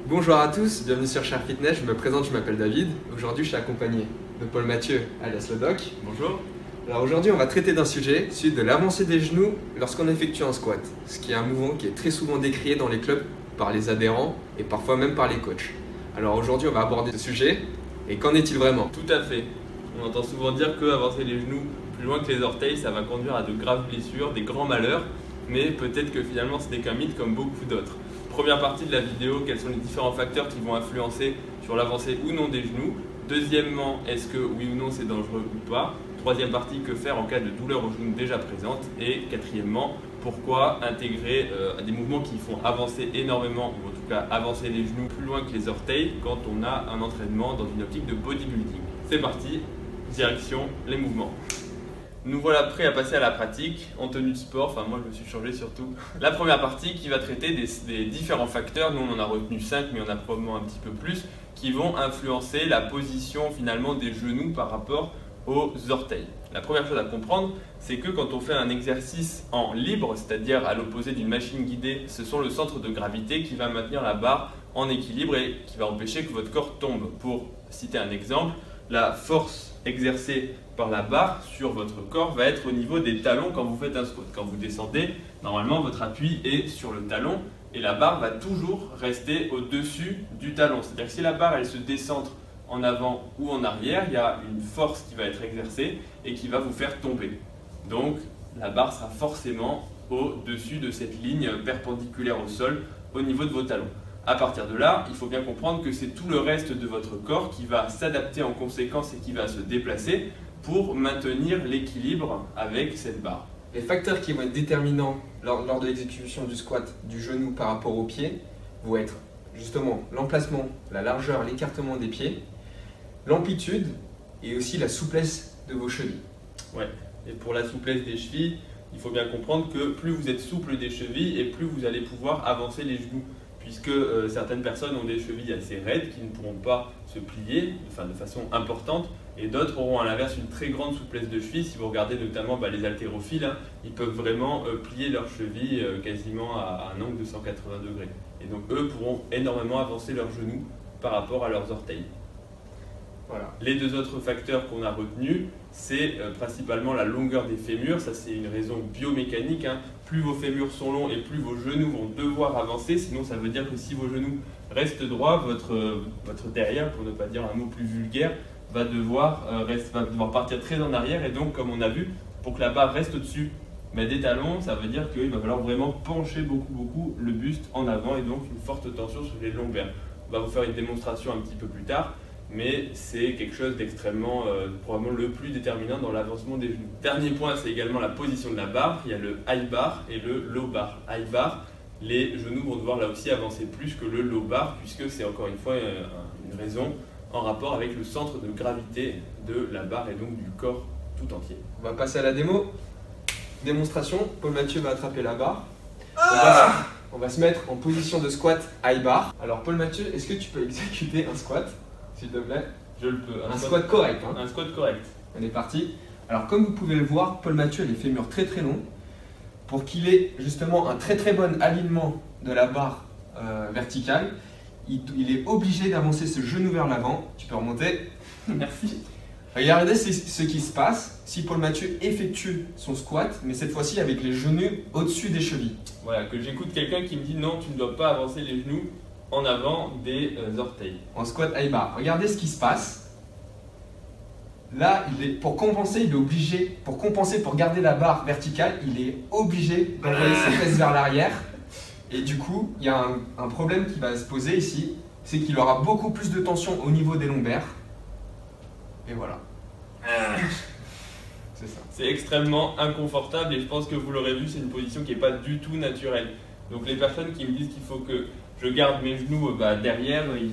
Bonjour à tous, bienvenue sur Cher Fitness, je me présente, je m'appelle David. Aujourd'hui je suis accompagné de Paul Mathieu, alias le Doc. Bonjour. Alors aujourd'hui on va traiter d'un sujet, celui de l'avancée des genoux lorsqu'on effectue un squat. Ce qui est un mouvement qui est très souvent décrié dans les clubs par les adhérents et parfois même par les coachs. Alors aujourd'hui on va aborder ce sujet, et qu'en est-il vraiment? Tout à fait. On entend souvent dire que avancer les genoux plus loin que les orteils, ça va conduire à de graves blessures, des grands malheurs, mais peut-être que finalement ce n'est qu'un mythe comme beaucoup d'autres. Première partie de la vidéo, quels sont les différents facteurs qui vont influencer sur l'avancée ou non des genoux. Deuxièmement, est-ce que oui ou non c'est dangereux ou pas. Troisième partie, que faire en cas de douleur aux genoux déjà présente. Et quatrièmement, pourquoi intégrer des mouvements qui font avancer énormément, ou en tout cas avancer les genoux plus loin que les orteils quand on a un entraînement dans une optique de bodybuilding. C'est parti, direction les mouvements. Nous voilà prêts à passer à la pratique en tenue de sport, enfin moi je me suis changé surtout. La première partie qui va traiter des différents facteurs, nous on en a retenu 5 mais on a probablement un petit peu plus, qui vont influencer la position finalement des genoux par rapport aux orteils. La première chose à comprendre, c'est que quand on fait un exercice en libre, c'est-à-dire à l'opposé d'une machine guidée, ce sont le centre de gravité qui va maintenir la barre en équilibre et qui va empêcher que votre corps tombe. Pour citer un exemple, la force exercée par la barre sur votre corps va être au niveau des talons quand vous faites un squat. Quand vous descendez, normalement votre appui est sur le talon et la barre va toujours rester au-dessus du talon. C'est-à-dire que si la barre elle se décentre en avant ou en arrière, il y a une force qui va être exercée et qui va vous faire tomber. Donc la barre sera forcément au-dessus de cette ligne perpendiculaire au sol au niveau de vos talons. À partir de là, il faut bien comprendre que c'est tout le reste de votre corps qui va s'adapter en conséquence et qui va se déplacer pour maintenir l'équilibre avec cette barre. Les facteurs qui vont être déterminants lors de l'exécution du squat du genou par rapport au pied vont être justement l'emplacement, la largeur, l'écartement des pieds, l'amplitude et aussi la souplesse de vos chevilles. Ouais. Et pour la souplesse des chevilles, il faut bien comprendre que plus vous êtes souple des chevilles et plus vous allez pouvoir avancer les genoux. Puisque certaines personnes ont des chevilles assez raides qui ne pourront pas se plier de façon importante et d'autres auront à l'inverse une très grande souplesse de cheville. Si vous regardez notamment les haltérophiles, ils peuvent vraiment plier leurs chevilles quasiment à un angle de 180 degrés. Et donc eux pourront énormément avancer leurs genoux par rapport à leurs orteils. Voilà. Les deux autres facteurs qu'on a retenus, c'est principalement la longueur des fémurs. Ça, c'est une raison biomécanique. Plus vos fémurs sont longs et plus vos genoux vont devoir avancer. Sinon, ça veut dire que si vos genoux restent droits, votre derrière, pour ne pas dire un mot plus vulgaire, va devoir partir très en arrière. Et donc, comme on a vu, pour que la barre reste au-dessus des talons, ça veut dire qu'il va falloir vraiment pencher beaucoup le buste en avant et donc une forte tension sur les lombaires. On va vous faire une démonstration un petit peu plus tard. Mais c'est quelque chose d'extrêmement, probablement le plus déterminant dans l'avancement des genoux. Dernier point, c'est également la position de la barre. Il y a le high bar et le low bar. High bar, les genoux vont devoir là aussi avancer plus que le low bar, puisque c'est encore une fois une raison en rapport avec le centre de gravité de la barre et donc du corps tout entier. On va passer à la démo. Démonstration, Paul Mathieu va attraper la barre. On va se mettre en position de squat high bar. Alors Paul Mathieu, est-ce que tu peux exécuter un squat s'il te plaît? Je le peux. Un squat correct. Un squat correct. On est parti. Alors comme vous pouvez le voir, Paul Mathieu a les fémurs très longs. Pour qu'il ait justement un très bon alignement de la barre verticale, il est obligé d'avancer ce genou vers l'avant. Tu peux remonter. Merci. Regardez ce qui se passe si Paul Mathieu effectue son squat, mais cette fois-ci avec les genoux au-dessus des chevilles. Voilà, que j'écoute quelqu'un qui me dit non, tu ne dois pas avancer les genoux en avant des orteils. En squat high bar. Regardez ce qui se passe. Là, pour compenser, il est obligé, pour garder la barre verticale, il est obligé d'envoyer ses fesses vers l'arrière. Et du coup, il y a un problème qui va se poser ici, c'est qu'il aura beaucoup plus de tension au niveau des lombaires. Et voilà. C'est ça. C'est extrêmement inconfortable et je pense que vous l'aurez vu, c'est une position qui n'est pas du tout naturelle. Donc les personnes qui me disent qu'il faut que je garde mes genoux derrière, ils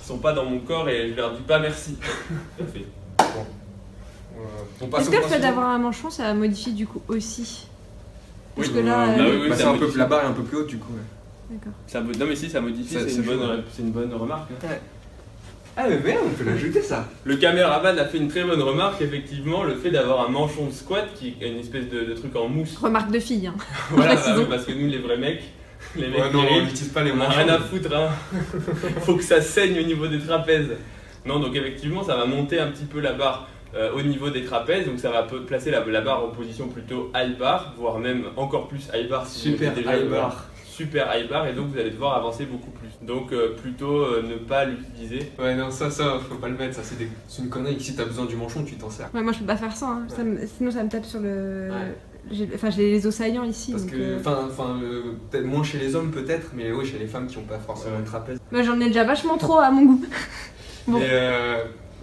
sont pas dans mon corps et je leur dis pas merci. Fait. Est-ce que le fait d'avoir un manchon, ça modifie du coup aussi? Parce que là, la barre est un peu plus haute du coup. Ouais. D'accord. Non mais si, ça modifie, c'est une bonne remarque. Ouais. Ah mais merde, on peut l'ajouter ça. Le caméraman a fait une très bonne remarque, effectivement, le fait d'avoir un manchon de squat qui est une espèce de truc en mousse. Remarque de fille. Voilà, parce que nous les vrais mecs, Les mecs Ouais, non, qui on rient, n'utilise pas les on a manches. rien à foutre, hein. Faut que ça saigne au niveau des trapèzes. Non, donc effectivement, ça va monter un petit peu la barre au niveau des trapèzes, donc ça va placer la barre en position plutôt high bar, voire même encore plus high bar si Super vous mettez déjà high le bar. super high bar, et donc vous allez devoir avancer beaucoup plus. Donc plutôt ne pas l'utiliser. Ouais, non, ça, faut pas le mettre, ça c'est une connerie. Si t'as besoin du manchon, tu t'en sers. Ouais, moi je peux pas faire ça, hein. Sinon ça me tape sur le. Ouais. Enfin, j'ai les os saillants ici. Parce donc, que, peut-être moins chez les hommes, peut-être, mais oui, chez les femmes qui ont pas forcément Ouais. le trapèze. Moi j'en ai déjà vachement trop à mon goût. Bon.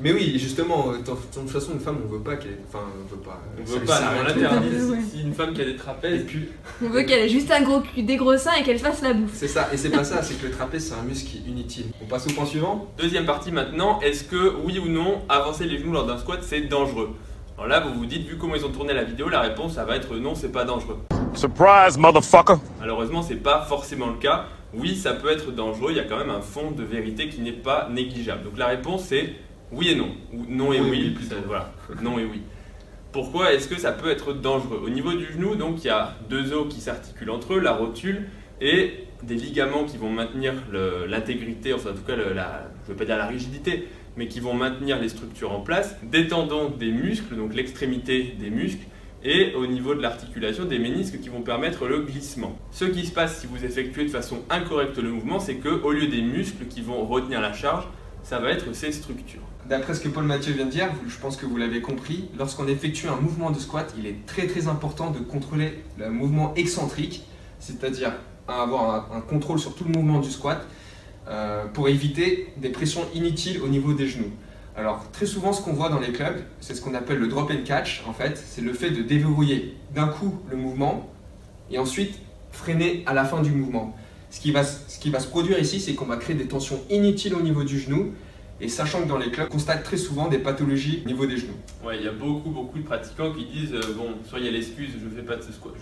Mais oui, justement, de toute façon, une femme, on veut pas qu'elle. Enfin, on veut pas. On ça veut lui pas, s'arrête on tout. l'interdit. Ouais. Si une femme qui a des Et trapèzes, puis, On veut qu'elle ait juste un gros cul, des gros seins et qu'elle fasse la bouffe. c'est ça, et c'est pas ça, c'est que le trapèze, c'est un muscle qui est inutile. On passe au point suivant. deuxième partie maintenant, est-ce que oui ou non, avancer les genoux lors d'un squat c'est dangereux? Alors là, vous vous dites, vu comment ils ont tourné la vidéo, la réponse ça va être non, c'est pas dangereux. Surprise, motherfucker! Malheureusement, c'est pas forcément le cas. Oui, ça peut être dangereux, il y a quand même un fond de vérité qui n'est pas négligeable. Donc la réponse c'est oui et non, ou non et Oui, oui, oui, plutôt. voilà, non et oui. Pourquoi est-ce que ça peut être dangereux? Au niveau du genou, donc il y a deux os qui s'articulent entre eux, la rotule et des ligaments qui vont maintenir l'intégrité, enfin en tout cas je ne veux pas dire la rigidité, mais qui vont maintenir les structures en place, des tendons des muscles, donc l'extrémité des muscles, et au niveau de l'articulation des ménisques qui vont permettre le glissement. Ce qui se passe si vous effectuez de façon incorrecte le mouvement, c'est qu'au lieu des muscles qui vont retenir la charge, ça va être ces structures. D'après ce que Paul Mathieu vient de dire, je pense que vous l'avez compris, lorsqu'on effectue un mouvement de squat, il est très très important de contrôler le mouvement excentrique, c'est-à-dire avoir un contrôle sur tout le mouvement du squat pour éviter des pressions inutiles au niveau des genoux. Alors très souvent ce qu'on voit dans les clubs, c'est ce qu'on appelle le drop and catch en fait, c'est le fait de déverrouiller d'un coup le mouvement et ensuite freiner à la fin du mouvement. Ce qui va se produire ici, c'est qu'on va créer des tensions inutiles au niveau du genou. Et sachant que dans les clubs, on constate très souvent des pathologies au niveau des genoux. Ouais, il y a beaucoup de pratiquants qui disent bon, soit il y a l'excuse je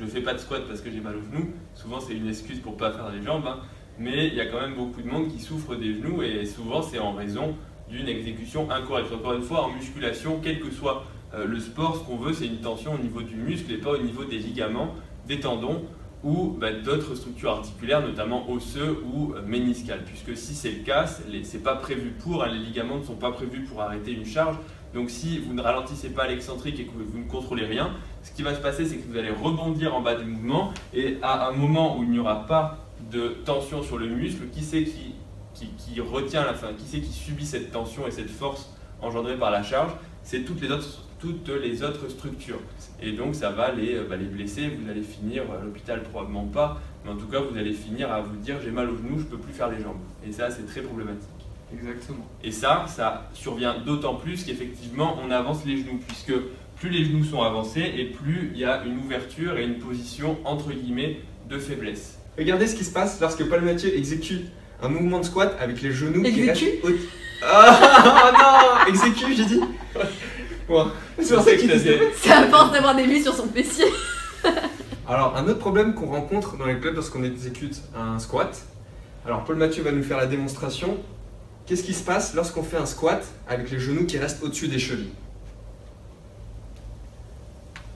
fais pas de squat parce que j'ai mal aux genoux. Souvent c'est une excuse pour pas faire les jambes, hein. Mais il y a quand même beaucoup de monde qui souffre des genoux et souvent c'est en raison d'une exécution incorrecte. Encore une fois, en musculation, quel que soit le sport, ce qu'on veut c'est une tension au niveau du muscle et pas au niveau des ligaments, des tendons ou d'autres structures articulaires, notamment osseux ou méniscales. Puisque si c'est le cas, c'est pas prévu pour, les ligaments ne sont pas prévus pour arrêter une charge. Donc si vous ne ralentissez pas l'excentrique et que vous ne contrôlez rien, ce qui va se passer, c'est que vous allez rebondir en bas du mouvement et à un moment où il n'y aura pas de tension sur le muscle, qui c'est qui retient la fin, qui c'est qui subit cette tension et cette force engendrée par la charge? C'est toutes les autres structures. Et donc ça va les blesser, vous allez finir à l'hôpital probablement pas, mais en tout cas vous allez finir à vous dire j'ai mal au genou, je peux plus faire les jambes. Et ça c'est très problématique. Exactement. Et ça survient d'autant plus qu'effectivement on avance les genoux, puisque plus les genoux sont avancés et plus il y a une ouverture et une position entre guillemets de faiblesse. Regardez ce qui se passe lorsque Paul Mathieu exécute un mouvement de squat avec les genoux qui restent Exécute haut. Ah non, exécute j'ai dit. Bon, c'est pour ça qu'il dit. Ça apporte d'avoir des vues sur son fessier. Alors, un autre problème qu'on rencontre dans les clubs lorsqu'on exécute un squat. Alors, Paul Mathieu va nous faire la démonstration. Qu'est-ce qui se passe lorsqu'on fait un squat avec les genoux qui restent au-dessus des chevilles?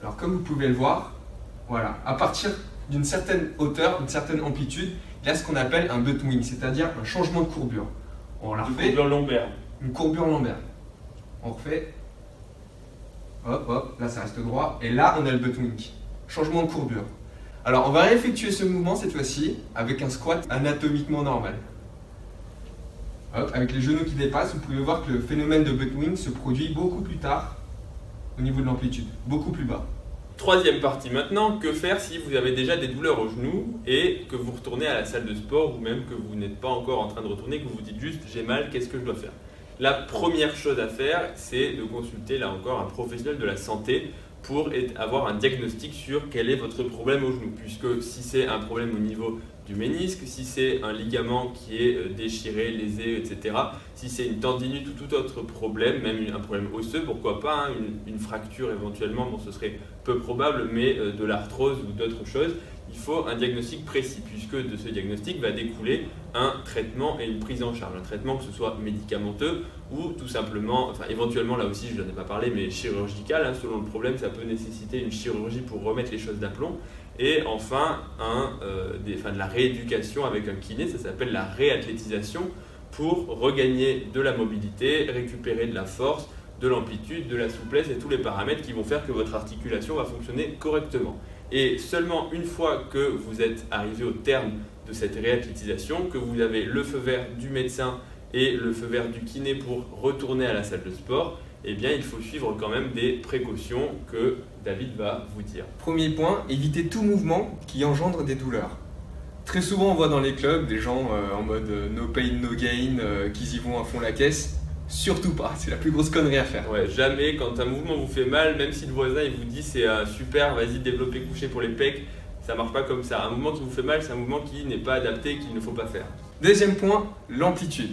Alors, comme vous pouvez le voir, voilà, à partir d'une certaine hauteur, d'une certaine amplitude, il y a ce qu'on appelle un butt wing, c'est-à-dire un changement de courbure. On la refait. Courbure lombaire. Une courbure lombaire. On refait. Hop, hop, là ça reste droit. Et là, on a le butt wing. Changement de courbure. Alors, on va réeffectuer ce mouvement cette fois-ci avec un squat anatomiquement normal. Hop, avec les genoux qui dépassent, vous pouvez voir que le phénomène de butt wing se produit beaucoup plus tard au niveau de l'amplitude, beaucoup plus bas. Troisième partie maintenant, que faire si vous avez déjà des douleurs aux genoux et que vous retournez à la salle de sport ou même que vous n'êtes pas encore en train de retourner, que vous vous dites juste j'ai mal, qu'est-ce que je dois faire? La première chose à faire, c'est de consulter là encore un professionnel de la santé pour avoir un diagnostic sur quel est votre problème au genou. Puisque si c'est un problème au niveau du ménisque, si c'est un ligament qui est déchiré, lésé, etc., si c'est une tendinite ou tout autre problème, même un problème osseux, pourquoi pas, hein, une fracture éventuellement, bon ce serait peu probable, mais de l'arthrose ou d'autres choses, il faut un diagnostic précis, puisque de ce diagnostic va découler un traitement et une prise en charge. Un traitement que ce soit médicamenteux ou tout simplement, enfin éventuellement là aussi je n'en ai pas parlé, mais chirurgical, hein, selon le problème ça peut nécessiter une chirurgie pour remettre les choses d'aplomb. Et enfin, de la rééducation avec un kiné, ça s'appelle la réathlétisation, pour regagner de la mobilité, récupérer de la force, de l'amplitude, de la souplesse et tous les paramètres qui vont faire que votre articulation va fonctionner correctement. Et seulement une fois que vous êtes arrivé au terme de cette réathlétisation, que vous avez le feu vert du médecin et le feu vert du kiné pour retourner à la salle de sport, eh bien il faut suivre quand même des précautions que David va vous dire. Premier point, évitez tout mouvement qui engendre des douleurs. Très souvent on voit dans les clubs des gens en mode no pain no gain, qu'ils y vont à fond la caisse. Surtout pas, c'est la plus grosse connerie à faire. Ouais, jamais quand un mouvement vous fait mal, même si le voisin il vous dit c'est super, vas-y développer couché pour les pecs, ça marche pas comme ça. Un mouvement qui vous fait mal, c'est un mouvement qui n'est pas adapté, qu'il ne faut pas faire. Deuxième point, l'amplitude.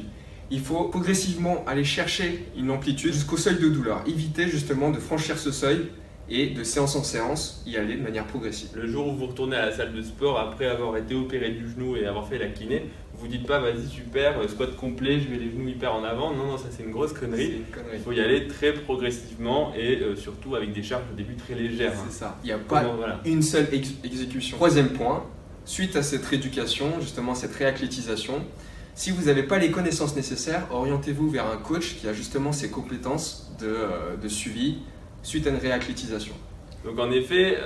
Il faut progressivement aller chercher une amplitude jusqu'au seuil de douleur. Évitez justement de franchir ce seuil et de séance en séance y aller de manière progressive. Le jour où vous retournez à la salle de sport après avoir été opéré du genou et avoir fait la kiné, vous dites pas vas-y super, squat complet, je mets les genoux hyper en avant. Non, ça c'est une grosse connerie. Il faut y aller très progressivement et surtout avec des charges au début très légères. C'est ça. Il n'y a pas une seule exécution. Troisième point, suite à cette rééducation, justement cette réathlétisation, si vous n'avez pas les connaissances nécessaires, orientez-vous vers un coach qui a justement ces compétences de suivi suite à une réathlétisation. Donc en effet,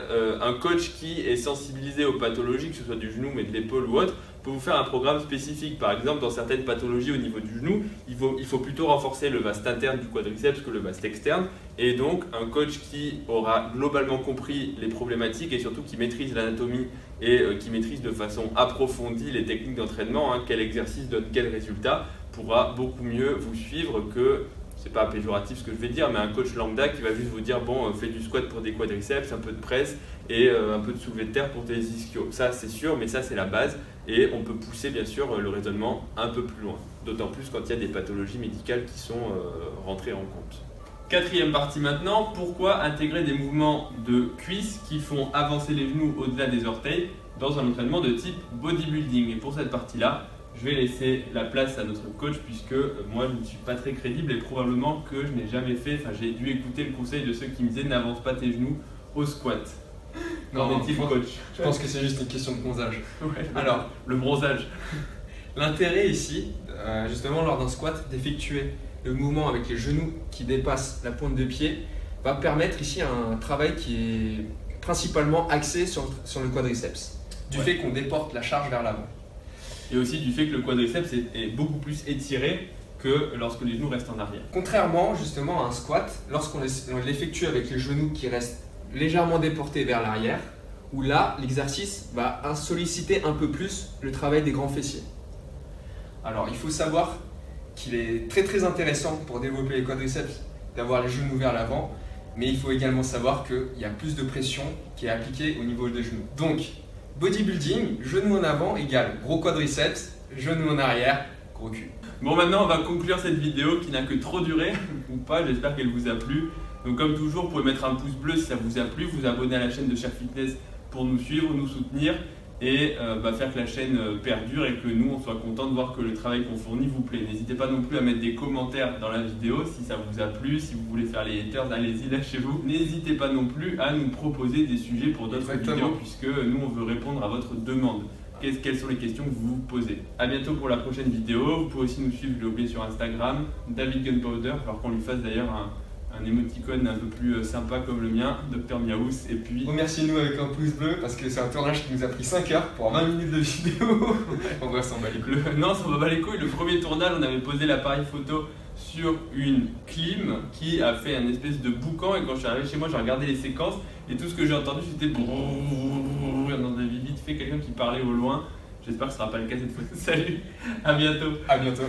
un coach qui est sensibilisé aux pathologies, que ce soit du genou mais de l'épaule ou autre, peut vous faire un programme spécifique. Par exemple, dans certaines pathologies au niveau du genou, il faut plutôt renforcer le vaste interne du quadriceps que le vaste externe. Et donc un coach qui aura globalement compris les problématiques et surtout qui maîtrise l'anatomie et qui maîtrise de façon approfondie les techniques d'entraînement, quel exercice donne quel résultat, pourra beaucoup mieux vous suivre que... C'est pas péjoratif ce que je vais dire, mais un coach lambda qui va juste vous dire bon, fais du squat pour des quadriceps, un peu de presse et un peu de soulevé de terre pour tes ischios. Ça c'est sûr, mais ça c'est la base et on peut pousser bien sûr le raisonnement un peu plus loin. D'autant plus quand il y a des pathologies médicales qui sont rentrées en compte. Quatrième partie maintenant, pourquoi intégrer des mouvements de cuisses qui font avancer les genoux au-delà des orteils dans un entraînement de type bodybuilding. Et pour cette partie-là, je vais laisser la place à notre coach puisque moi je ne suis pas très crédible et probablement que je n'ai jamais fait, j'ai dû écouter le conseil de ceux qui me disaient n'avance pas tes genoux au squat. Qu'en est-il, coach? Je pense que c'est juste une question de bronzage. Ouais. Alors, le bronzage. L'intérêt ici, justement lors d'un squat, d'effectuer le mouvement avec les genoux qui dépassent la pointe de pied va permettre ici un travail qui est principalement axé sur le quadriceps, du fait qu'on déporte la charge vers l'avant. Et aussi du fait que le quadriceps est beaucoup plus étiré que lorsque les genoux restent en arrière. Contrairement justement à un squat, lorsqu'on l'effectue avec les genoux qui restent légèrement déportés vers l'arrière, où là l'exercice va solliciter un peu plus le travail des grands fessiers. Alors il faut savoir qu'il est très intéressant pour développer les quadriceps d'avoir les genoux vers l'avant, mais il faut également savoir qu'il y a plus de pression qui est appliquée au niveau des genoux. Donc, bodybuilding, genou en avant égale gros quadriceps, genou en arrière, gros cul. Bon, maintenant on va conclure cette vidéo qui n'a que trop duré, ou pas, j'espère qu'elle vous a plu. Donc comme toujours, vous pouvez mettre un pouce bleu si ça vous a plu, vous abonner à la chaîne de Cher Fitness pour nous suivre, nous soutenir et faire que la chaîne perdure et que nous on soit content de voir que le travail qu'on fournit vous plaît. N'hésitez pas non plus à mettre des commentaires dans la vidéo si ça vous a plu, si vous voulez faire les haters, allez-y, lâchez-vous. N'hésitez pas non plus à nous proposer des sujets pour d'autres vidéos puisque nous on veut répondre à votre demande. Quelles sont les questions que vous vous posez. A bientôt pour la prochaine vidéo. Vous pouvez aussi nous suivre, je l'ai oublié, sur Instagram, David Gunpowder, alors qu'on lui fasse d'ailleurs un émoticône un peu plus sympa comme le mien, Dr Miaous, et puis... Remerciez-nous avec un pouce bleu parce que c'est un tournage qui nous a pris 5 heures pour 20 minutes de vidéo. En vrai, ça s'en bat les couilles. Non, ça s'en bat les couilles. Le premier tournage, on avait posé l'appareil photo sur une clim qui a fait un espèce de boucan et quand je suis arrivé chez moi, j'ai regardé les séquences et tout ce que j'ai entendu, c'était... On avait vite fait quelqu'un qui parlait au loin. J'espère que ce ne sera pas le cas cette fois. Salut, à bientôt. À bientôt.